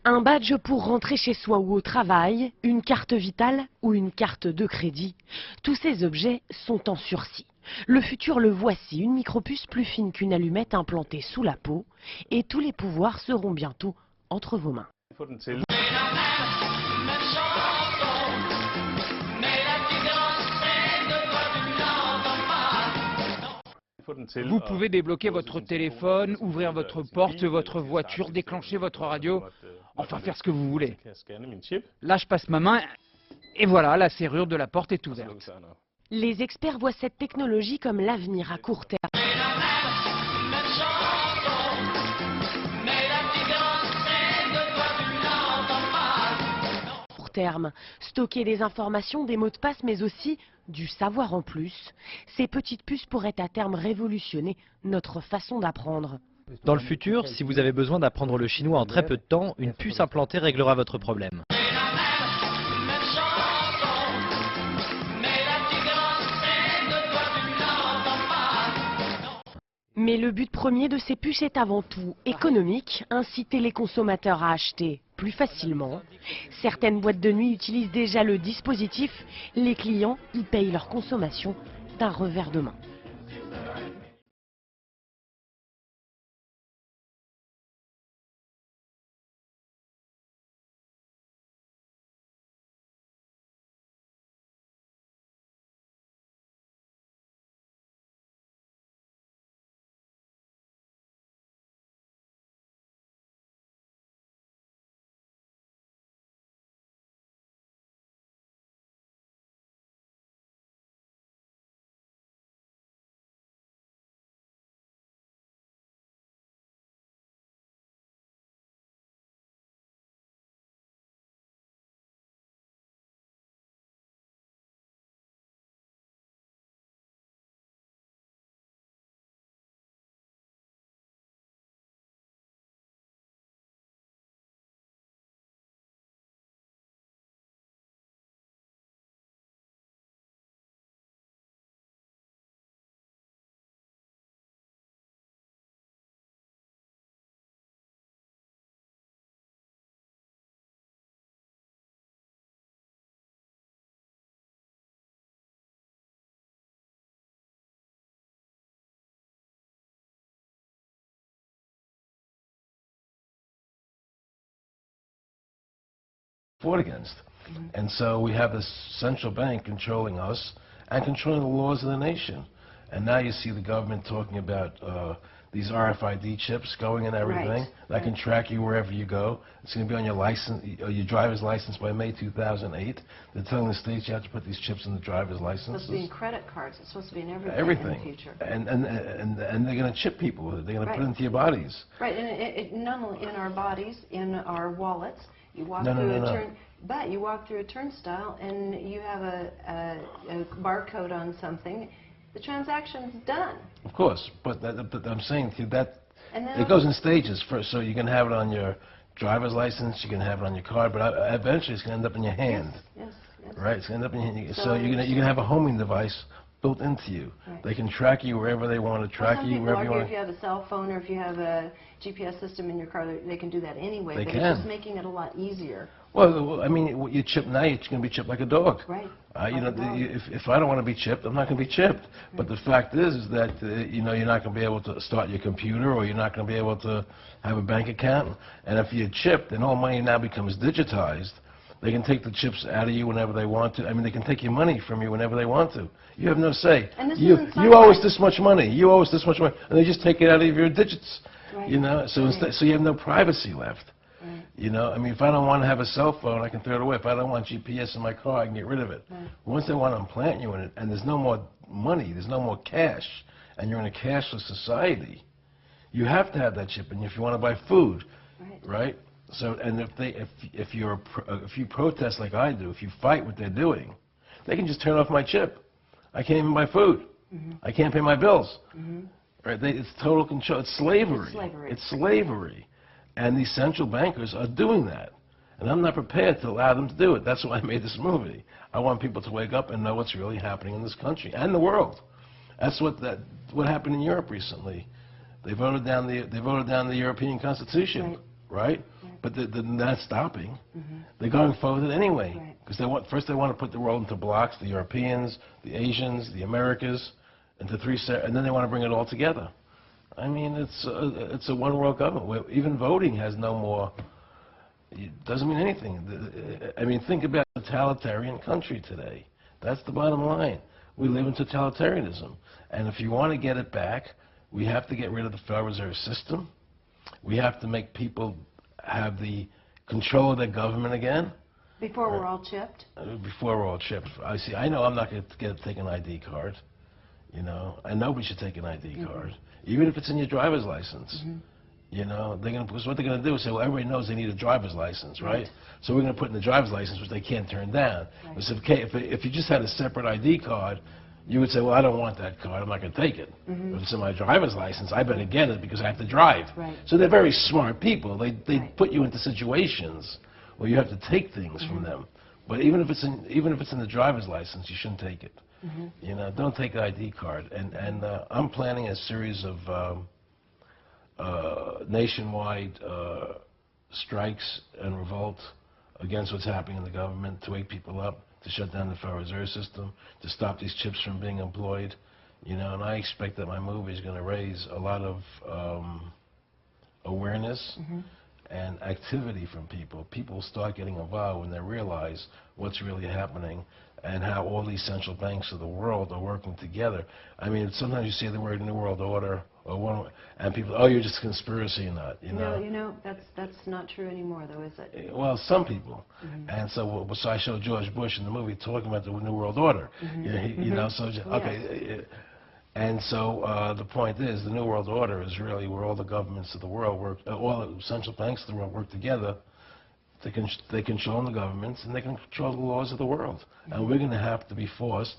Un badge pour rentrer chez soi ou au travail, une carte vitale ou une carte de crédit. Tous ces objets sont en sursis. Le futur le voici, une micropuce plus fine qu'une allumette implantée sous la peau. Et tous les pouvoirs seront bientôt entre vos mains. Vous pouvez débloquer votre téléphone, ouvrir votre porte, votre voiture, déclencher votre radio, enfin faire ce que vous voulez. Là, je passe ma main et voilà, la serrure de la porte est ouverte. Les experts voient cette technologie comme l'avenir à court terme. Stocker des informations, des mots de passe, mais aussi du savoir en plus. Ces petites puces pourraient à terme révolutionner notre façon d'apprendre. Dans le futur, si vous avez besoin d'apprendre le chinois en très peu de temps, une puce implantée réglera votre problème. Mais le but premier de ces puces est avant tout économique, inciter les consommateurs à acheter plus facilement. Certaines boîtes de nuit utilisent déjà le dispositif. Les clients y payent leur consommation d'un revers de main. Fought against. And so we have this central bank controlling us and controlling the laws of the nation. And now you see the government talking about these RFID chips going in everything that can track you wherever you go. It's going to be on your license, your driver's license by May 2008. They're telling the states you have to put these chips in the driver's licenses. It's supposed to be in credit cards. It's supposed to be in everything in the future. And they're going to chip people with it. They're going to put it into your bodies. Right, and not only in our bodies, in our wallets. You walk but you walk through a turnstile and you have a barcode on something. The transaction's done. Of course, but I'm saying to you that it goes in stages. First, so you can have it on your driver's license, you can have it on your card, but eventually it's going to end up in your hand. Yes. Right, it's going to end up in your hand. So you're going to have a homing device built into you. Right. They can track you wherever they want to track you, wherever you want. If you have a cell phone or if you have a GPS system in your car, they can do that anyway. They but can. It's just making it a lot easier. Well, I mean, you chip now, you're going to be chipped like a dog. Right. You know, if I don't want to be chipped, I'm not going to be chipped. Right. But the fact is that you know, you're not going to be able to start your computer, or you're not going to be able to have a bank account. And if you're chipped, then all money now becomes digitized. They can take the chips out of you whenever they want to. I mean, they can take your money from you whenever they want to. You have no say. And you owe us this much money. You owe us this much money, and they just take it out of your digits. Right. You know, so so you have no privacy left. Right. You know, I mean, if I don't want to have a cell phone, I can throw it away. If I don't want GPS in my car, I can get rid of it. Right. Once they want to implant you in it, and there's no more money, there's no more cash, and you're in a cashless society, you have to have that chip in you if you want to buy food, right? So, and if you protest like I do, if you fight what they're doing, they can just turn off my chip. I can't even buy food. I can't pay my bills. Right? It's total control. It's slavery. It's slavery. And these central bankers are doing that. And I'm not prepared to allow them to do it. That's why I made this movie. I want people to wake up and know what's really happening in this country and the world. That's what happened in Europe recently. They voted down the European Constitution, right? but they're not stopping. They're going forward anyway, because first they want to put the world into blocks: the Europeans, the Asians, the Americas, into and then they want to bring it all together. I mean, it's a one-world government where even voting has no more. It doesn't mean anything. I mean, think about a totalitarian country today. That's the bottom line. We live in totalitarianism, and if you want to get it back, we have to get rid of the Federal Reserve System. We have to make people have the control of their government again. Before we're all chipped? Before we're all chipped. I know I'm not going to take an ID card, you know, and nobody should take an ID card, even if it's in your driver's license. You know, because what they're going to do is say, well, everybody knows they need a driver's license, right? So we're going to put in the driver's license, which they can't turn down. So if you just had a separate ID card, you would say, well, I don't want that card, I'm not going to take it. If it's in my driver's license, I better get it because I have to drive. So they're very smart people. They put you into situations where you have to take things from them. But even if it's in the driver's license, you shouldn't take it. You know, don't take an ID card. And I'm planning a series of nationwide strikes and revolt against what's happening in the government, to wake people up, to shut down the Federal Reserve System, to stop these chips from being employed. You know, and I expect that my movie is going to raise a lot of awareness and activity from people. People start getting involved when they realize what's really happening and how all these central banks of the world are working together. I mean, sometimes you see the word New World Order, and people, oh, you're just a conspiracy nut, you know. No, you know, that's not true anymore, though, is it? Well, some people. And so I showed George Bush in the movie talking about the New World Order. You know, so, okay. And so the point is, the New World Order is really where all the governments of the world work, all the central banks of the world work together. They control the governments, and they can control the laws of the world. And we're going to have to be forced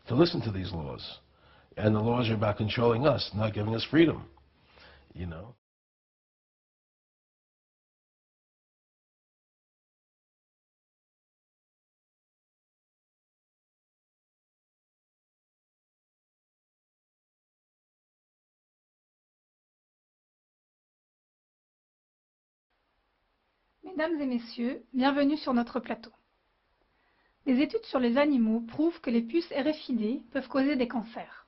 to listen to these laws. And the laws are about controlling us, not giving us freedom, you know. Mesdames et messieurs, bienvenue sur notre plateau. Des études sur les animaux prouvent que les puces RFID peuvent causer des cancers.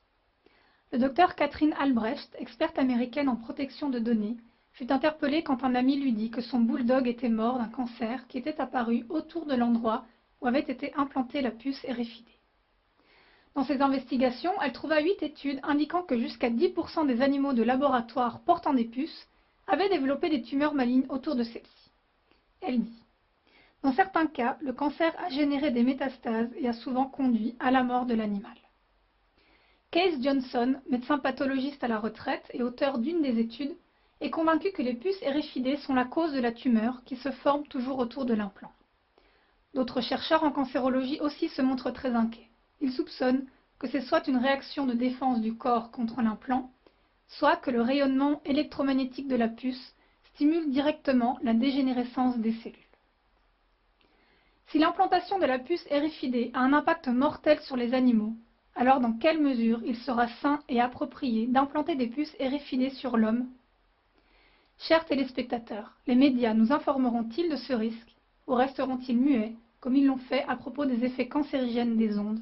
Le docteur Catherine Albrecht, experte américaine en protection de données, fut interpellée quand un ami lui dit que son bulldog était mort d'un cancer qui était apparu autour de l'endroit où avait été implantée la puce RFID. Dans ses investigations, elle trouva 8 études indiquant que jusqu'à 10% des animaux de laboratoire portant des puces avaient développé des tumeurs malignes autour de celles-ci. Elle dit: dans certains cas, le cancer a généré des métastases et a souvent conduit à la mort de l'animal. Case Johnson, médecin pathologiste à la retraite et auteur d'une des études, est convaincu que les puces RFID sont la cause de la tumeur qui se forme toujours autour de l'implant. D'autres chercheurs en cancérologie aussi se montrent très inquiets. Ils soupçonnent que c'est soit une réaction de défense du corps contre l'implant, soit que le rayonnement électromagnétique de la puce stimule directement la dégénérescence des cellules. Si l'implantation de la puce RFID a un impact mortel sur les animaux, alors dans quelle mesure il sera sain et approprié d'implanter des puces RFID sur l'homme? Chers téléspectateurs, les médias nous informeront-ils de ce risque ou resteront-ils muets, comme ils l'ont fait à propos des effets cancérigènes des ondes?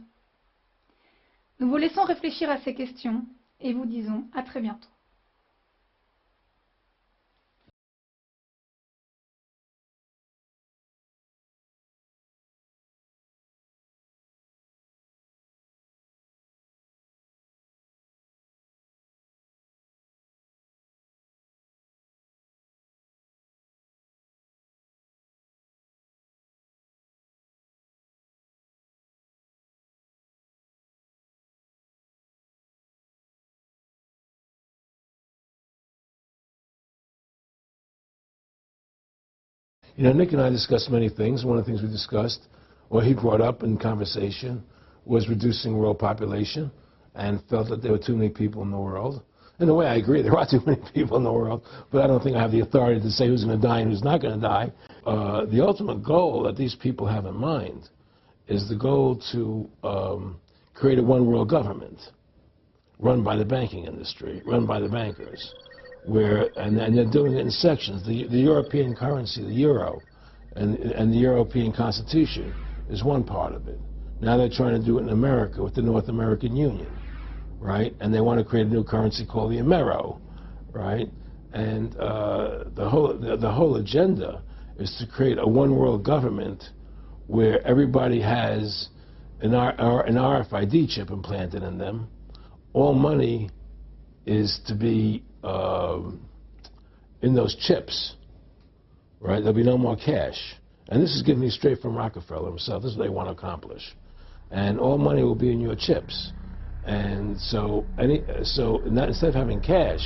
Nous vous laissons réfléchir à ces questions et vous disons à très bientôt. You know, Nick and I discussed many things. One of the things we discussed, or he brought up in conversation, was reducing world population, and felt that there were too many people in the world. In a way, I agree, there are too many people in the world, but I don't think I have the authority to say who's going to die and who's not going to die. The ultimate goal that these people have in mind is the goal to create a one-world government run by the banking industry, run by the bankers, and they're doing it in sections. The European currency, the euro, and the European Constitution is one part of it. Now they're trying to do it in America with the North American Union, right? And they want to create a new currency called the Amero, right? And the whole agenda is to create a one-world government where everybody has an RFID chip implanted in them. All money is to be in those chips, right? There'll be no more cash. And this is giving me straight from Rockefeller himself. This is what they want to accomplish. And all money will be in your chips. And so instead of having cash,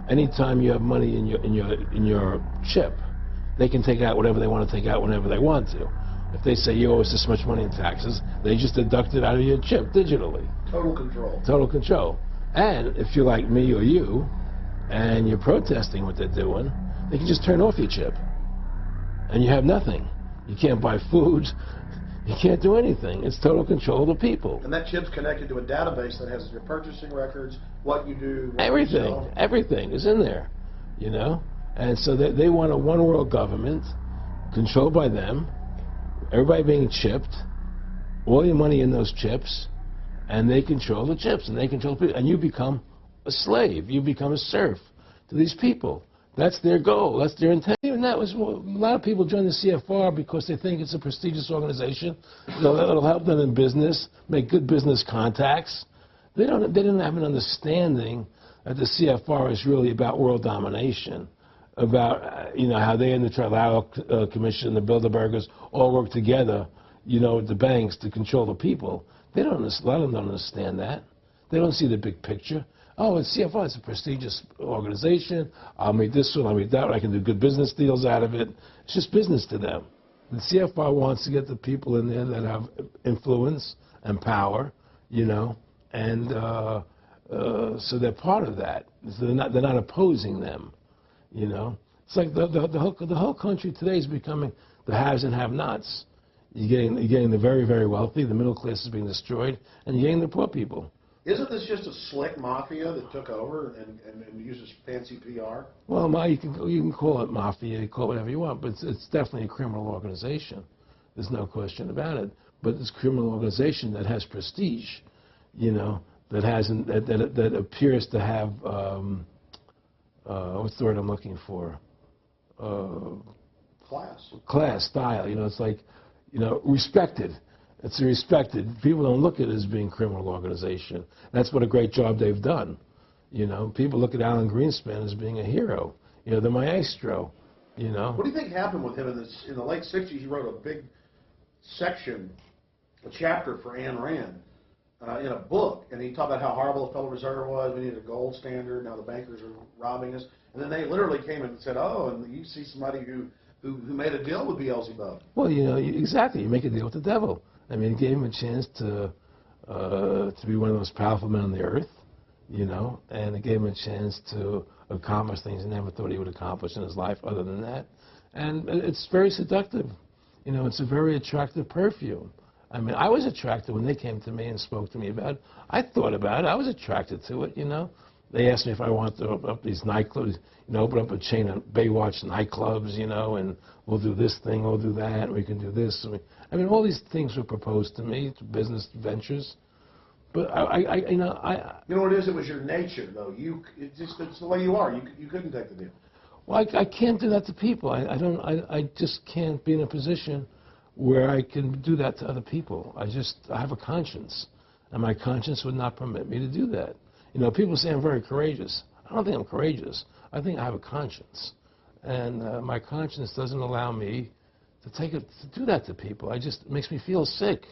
anytime you have money in your chip, they can take out whatever they want to take out whenever they want to. If they say you owe us this much money in taxes, they just deduct it out of your chip digitally. Total control. Total control. And if you're like me or you, and you're protesting what they're doing, they can just turn off your chip. And you have nothing. You can't buy food. You can't do anything. It's total control of the people. And that chip's connected to a database that has your purchasing records, what you do, what everything. you sell. Everything is in there, you know? And so they want a one-world government controlled by them, everybody being chipped, all your money in those chips, and they control the chips, and they control people, and you become a slave. You become a serf to these people. That's their goal. That's their intent. And that was a lot of people join the CFR because they think it's a prestigious organization. It'll help them in business, make good business contacts. They didn't have an understanding that the CFR is really about world domination, about how they and the Trilateral Commission, the Bilderbergers all work together, with the banks to control the people. A lot of them don't understand that. They don't see the big picture. Oh, it's CFR, it's a prestigious organization. I'll make this one, I'll make that one. I can do good business deals out of it. It's just business to them. The CFR wants to get the people in there that have influence and power, and so they're part of that. So they're not opposing them, It's like the whole country today is becoming the haves and have-nots. You're getting the very, very wealthy, the middle class is being destroyed, and you're getting the poor people. Isn't this just a slick mafia that took over and uses fancy PR? Well, you can call it mafia, you call it whatever you want, but it's definitely a criminal organization. There's no question about it. But it's a criminal organization that has prestige, that appears to have what's the word I'm looking for? Class, style. It's like, respected. It's respected. People don't look at it as being a criminal organization. That's what a great job they've done. People look at Alan Greenspan as being a hero. The maestro. What do you think happened with him in the late '60s? He wrote a big section, a chapter for Ayn Rand in a book, and he talked about how horrible the Federal Reserve was. We needed a gold standard. Now the bankers are robbing us. And then they literally came and said, "Oh, and you see somebody who made a deal with Beelzebub." Well, exactly. You make a deal with the devil. I mean, it gave him a chance to be one of the most powerful men on the earth, and it gave him a chance to accomplish things he never thought he would accomplish in his life other than that. And it's very seductive. It's a very attractive perfume. I mean, I was attracted when they came to me and spoke to me about it. I thought about it. I was attracted to it, They asked me if I wanted to open up these nightclubs, open up a chain of Baywatch nightclubs, and we'll do this thing, we'll do that, and we can do this. I mean, all these things were proposed to me, business ventures. But you know what it is? It was your nature, though. It's the way you are. You couldn't take the deal. Well, I can't do that to people. I just can't be in a position where I can do that to other people. I have a conscience, and my conscience would not permit me to do that. People say I'm very courageous. I don't think I'm courageous. I think I have a conscience, and my conscience doesn't allow me to do that to people. It makes me feel sick.